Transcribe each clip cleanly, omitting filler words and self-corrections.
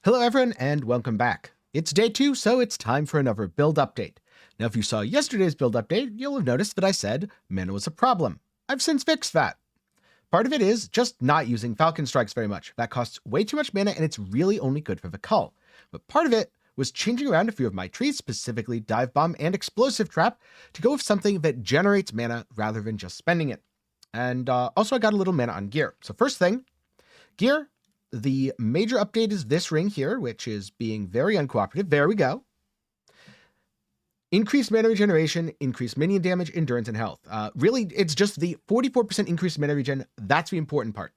Hello everyone and welcome back. It's day 2, so it's time for another build update. Now if you saw yesterday's build update, you'll have noticed that I said mana was a problem. I've since fixed that. Part of it is just not using Falcon Strikes very much. That costs way too much mana and it's really only good for the cull. But part of it was changing around a few of my trees, specifically Dive Bomb and Explosive Trap, to go with something that generates mana rather than just spending it. And also I got a little mana on gear. So first thing, gear. The major update is this ring here, which is being very uncooperative. There we go. Increased mana regeneration, increased minion damage, endurance, and health. Really, it's just the 44% increased mana regen. That's the important part.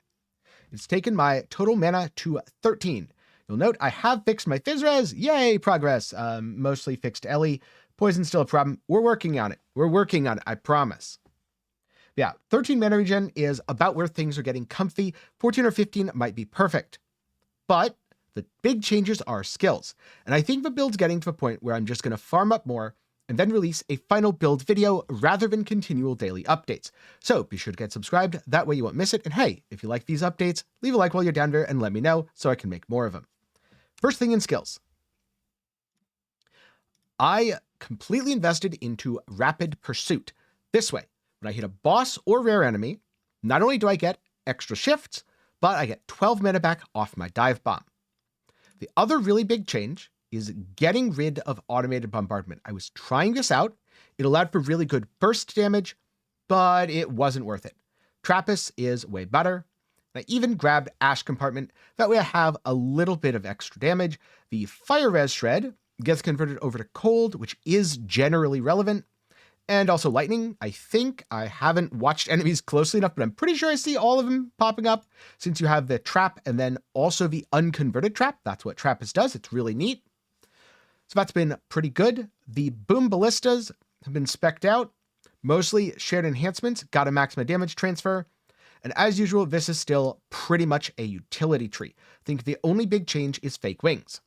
It's taken my total mana to 13. You'll note I have fixed my Fizz Res. Yay, progress. Mostly fixed Ellie. Poison's still a problem. We're working on it. I promise. Yeah, 13 mana regen is about where things are getting comfy. 14 or 15 might be perfect. But the big changes are skills. And I think the build's getting to a point where I'm just going to farm up more and then release a final build video rather than continual daily updates. So be sure to get subscribed. That way you won't miss it. And hey, if you like these updates, leave a like while you're down there and let me know so I can make more of them. First thing in skills. I completely invested into Rapid Pursuit. This way. When I hit a boss or rare enemy, not only do I get extra shifts, but I get 12 mana back off my Dive Bomb. The other really big change is getting rid of automated bombardment. I was trying this out. It allowed for really good burst damage, but it wasn't worth it. Trappist is way better. I even grabbed Ash Compartment. That way I have a little bit of extra damage. The Fire Res Shred gets converted over to Cold, which is generally relevant. And also lightning. I think I haven't watched enemies closely enough, but I'm pretty sure I see all of them popping up since you have the trap and then also the unconverted trap. That's what Trappist does. It's really neat. So that's been pretty good. The boom ballistas have been specced out, mostly shared enhancements, got a maximum damage transfer. And as usual, this is still pretty much a utility tree. I think the only big change is fake wings.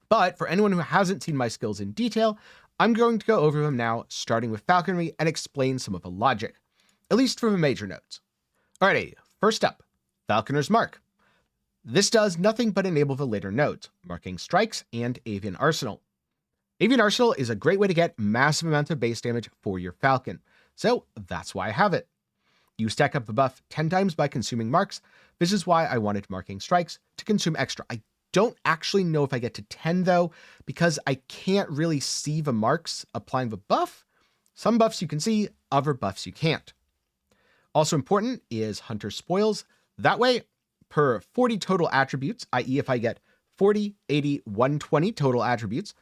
But for anyone who hasn't seen my skills in detail, I'm going to go over them now, starting with falconry and explain some of the logic, at least for the major nodes. Alrighty, first up, Falconer's Mark. This does nothing but enable the later nodes, Marking Strikes and Avian Arsenal. Avian Arsenal is a great way to get massive amounts of base damage for your Falcon, so that's why I have it. You stack up the buff 10 times by consuming marks. This is why I wanted Marking Strikes to consume extra. I don't actually know if I get to 10 though, because I can't really see the marks applying the buff. Some buffs you can see, other buffs you can't. Also important is Hunter Spoils. That way, per 40 total attributes, i.e. if I get 40, 80, 120 total attributes,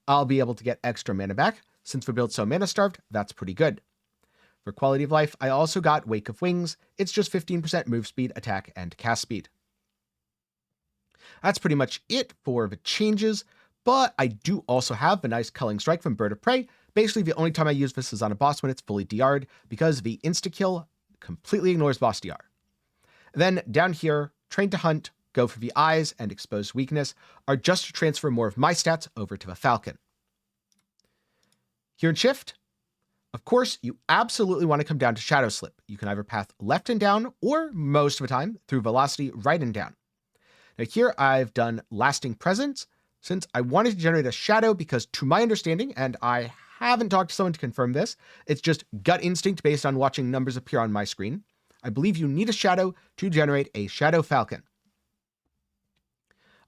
I'll be able to get extra mana back. Since the build's so mana starved, that's pretty good. For quality of life, I also got Wake of Wings. It's just 15% move speed, attack, and cast speed. That's pretty much it for the changes, but I do also have the nice Culling Strike from Bird of Prey. Basically, the only time I use this is on a boss when it's fully DR'd, because the insta-kill completely ignores boss DR. Then down here, Train to Hunt, Go for the Eyes, and Expose Weakness are just to transfer more of my stats over to the Falcon. Here in Shift, of course, you absolutely want to come down to Shadow Slip. You can either path left and down, or most of the time, through Velocity right and down. Now here I've done Lasting Presence, since I wanted to generate a shadow because to my understanding, and I haven't talked to someone to confirm this, it's just gut instinct based on watching numbers appear on my screen. I believe you need a shadow to generate a Shadow Falcon.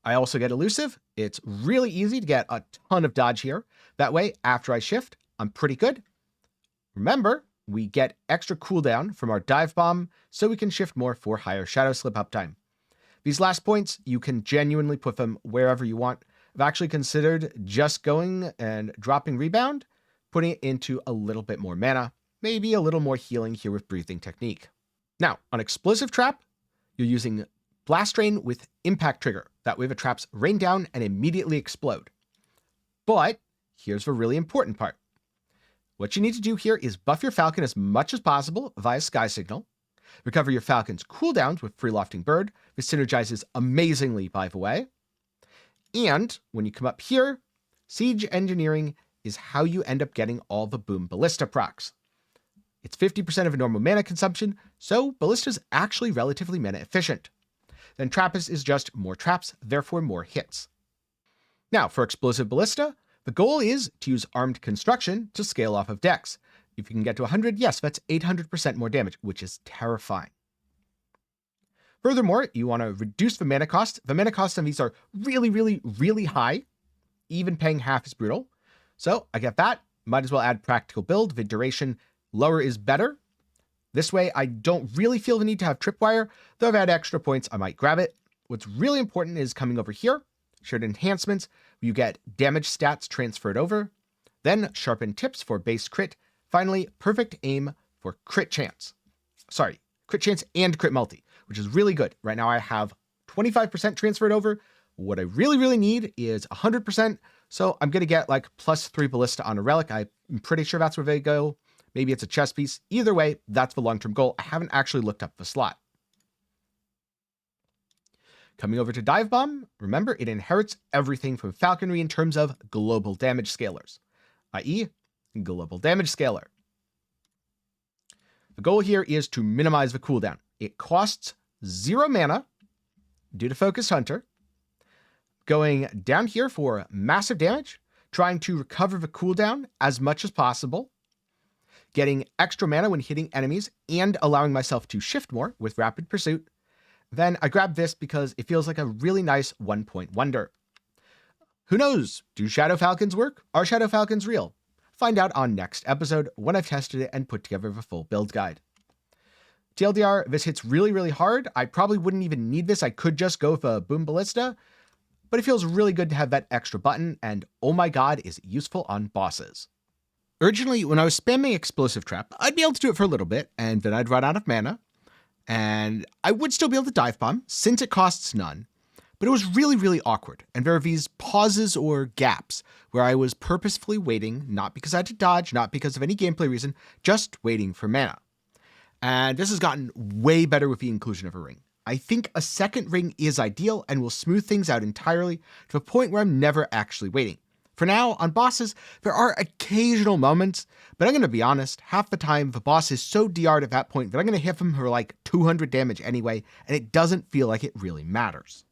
I also get Elusive. It's really easy to get a ton of dodge here. That way, after I shift, I'm pretty good. Remember, we get extra cooldown from our Dive Bomb, so we can shift more for higher Shadow Slip uptime. These last points, you can genuinely put them wherever you want. I've actually considered just going and dropping Rebound, putting it into a little bit more mana, maybe a little more healing here with Breathing Technique. Now, on Explosive Trap, you're using Blast Rain with Impact Trigger. That way the traps rain down and immediately explode. But here's the really important part. What you need to do here is buff your Falcon as much as possible via Sky Signal. Recover your Falcon's cooldowns with Free Lofting Bird. This synergizes amazingly, by the way. And when you come up here, Siege Engineering is how you end up getting all the Boom Ballista procs. It's 50% of a normal mana consumption, so Ballista's actually relatively mana efficient. then Trappist is just more traps, therefore more hits. Now, for Explosive Ballista, the goal is to use Armed Construction to scale off of Dex. If you can get to 100, yes, that's 800% more damage, which is terrifying. Furthermore, you want to reduce the mana cost. The mana costs on these are really, really, really high. Even paying half is brutal. So I get that. Might as well add Practical Build. The duration lower is better. This way, I don't really feel the need to have Tripwire. Though if I had extra points, I might grab it. What's really important is coming over here. Shared Enhancements. You get damage stats transferred over. Then Sharpened Tips for base crit. Finally, Perfect Aim for crit chance. Sorry, crit chance and crit multi, which is really good. Right now I have 25% transferred over. What I really, really need is 100%. So I'm going to get like +3 Ballista on a relic. I'm pretty sure that's where they go. Maybe it's a chest piece. Either way, that's the long-term goal. I haven't actually looked up the slot. Coming over to Dive Bomb, remember it inherits everything from Falconry in terms of global damage scalars, i.e. global damage scalar. The goal here is to minimize the cooldown. It costs 0 mana due to Focus Hunter. Going down here for massive damage, trying to recover the cooldown as much as possible, getting extra mana when hitting enemies, and allowing myself to shift more with Rapid Pursuit. Then I grab this because it feels like a really nice 1-point wonder. Who knows? Do Shadow Falcons work? Are Shadow Falcons real? Find out on next episode when I've tested it and put together the full build guide. TLDR, this hits really, really hard. I probably wouldn't even need this. I could just go for Boom Ballista, but it feels really good to have that extra button, and oh my god, is it useful on bosses. Originally, when I was spamming Explosive Trap, I'd be able to do it for a little bit, and then I'd run out of mana, and I would still be able to Dive Bomb, since it costs none, but it was really, really awkward, and there are these pauses or gaps where I was purposefully waiting, not because I had to dodge, not because of any gameplay reason, just waiting for mana. And this has gotten way better with the inclusion of a ring. I think a second ring is ideal and will smooth things out entirely to the point where I'm never actually waiting. For now, on bosses, there are occasional moments, but I'm going to be honest, half the time the boss is so DR'd at that point that I'm going to hit him for like 200 damage anyway, and it doesn't feel like it really matters.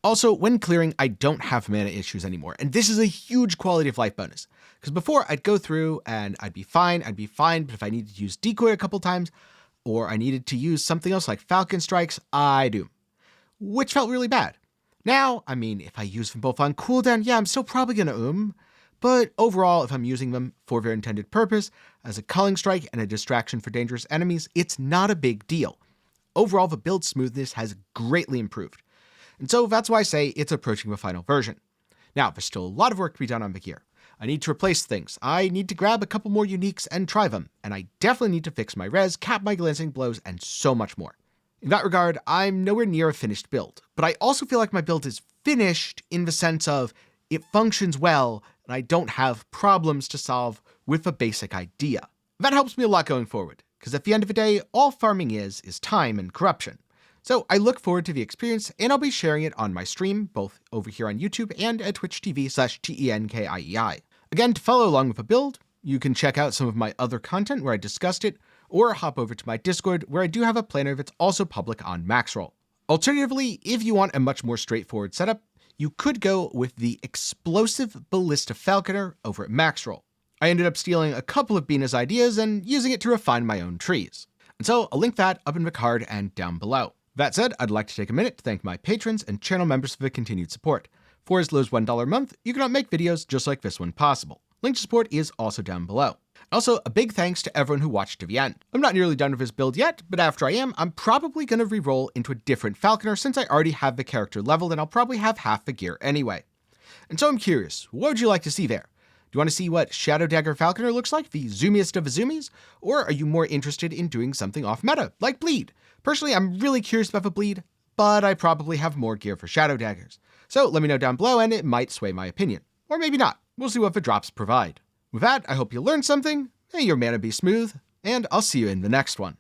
Also, when clearing, I don't have mana issues anymore, and this is a huge quality of life bonus. Because before, I'd go through and I'd be fine, but if I needed to use Decoy a couple times, or I needed to use something else like Falcon Strikes, I do. Which felt really bad. Now, I mean, if I use them both on cooldown, yeah, I'm still probably gonna but overall, if I'm using them for their intended purpose, as a culling strike and a distraction for dangerous enemies, it's not a big deal. Overall, the build smoothness has greatly improved. And so that's why I say it's approaching the final version. Now, there's still a lot of work to be done on the gear. I need to replace things. I need to grab a couple more uniques and try them. And I definitely need to fix my res, cap my glancing blows, and so much more. In that regard, I'm nowhere near a finished build. But I also feel like my build is finished in the sense of it functions well, and I don't have problems to solve with a basic idea. That helps me a lot going forward, because at the end of the day, all farming is time and corruption. So I look forward to the experience, and I'll be sharing it on my stream, both over here on YouTube and at twitch.tv/TENKIEI. Again, to follow along with a build, you can check out some of my other content where I discussed it, or hop over to my Discord where I do have a planner that's also public on Maxroll. Alternatively, if you want a much more straightforward setup, you could go with the Explosive Ballista Falconer over at Maxroll. I ended up stealing a couple of Bina's ideas and using it to refine my own trees. And so I'll link that up in the card and down below. That said, I'd like to take a minute to thank my patrons and channel members for the continued support. For as low as $1 a month, you can help make videos just like this one possible. Link to support is also down below. Also, a big thanks to everyone who watched to the end. I'm not nearly done with this build yet, but after I am, I'm probably going to re-roll into a different Falconer since I already have the character leveled and I'll probably have half the gear anyway. And so I'm curious, what would you like to see there? Do you want to see what Shadow Dagger Falconer looks like, the zoomiest of the zoomies? Or are you more interested in doing something off meta, like Bleed? Personally, I'm really curious about the Bleed, but I probably have more gear for Shadow Daggers. So let me know down below and it might sway my opinion. Or maybe not. We'll see what the drops provide. With that, I hope you learned something, may your mana be smooth, and I'll see you in the next one.